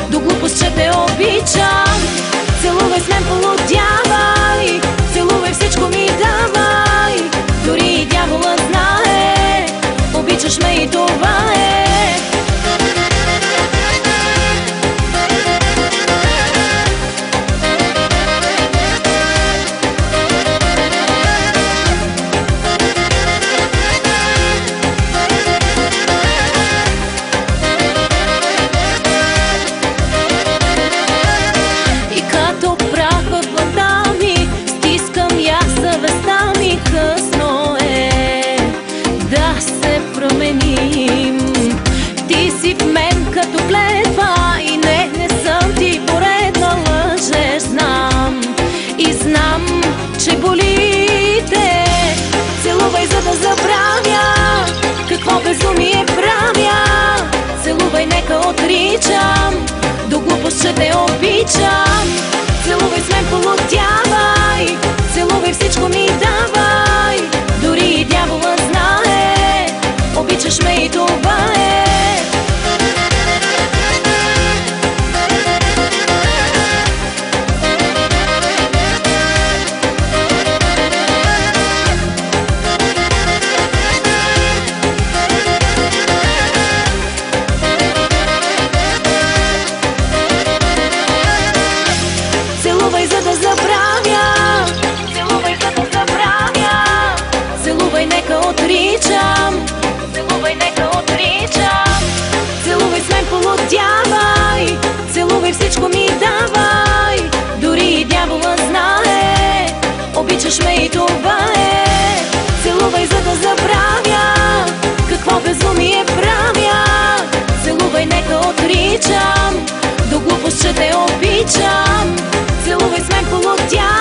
До глупост, че те обичам. Целувай с мен, полудявай, целувай, всичко ми давай. Дори и дяволът знае, обичаш ме и това е. Късно е да се променим. Ти си в мен като клетва и не съм ти поредна лъжеш. Знам и знам, че болите. Целувай, за да забравя какво безумие правя. Целувай, нека отричам до глупост, че те обичам. Целувай с мен, полудявай, целувай, всичко ми давай. Дори и дяволът знае, обичаш ме и това е. Целувай, за да забравя, целувай, за да забравя. Целувай, нека отричам, целувай, нека отричам. Целувай с мен, полудявай, целувай, всичко ми давай. Дори и дяволът знае, обичаш ме и това е. Целувай, за да забравя какво безумие правя. Целувай, нека отричам до глупост, че те обичам. Целувай с мен, полудявай.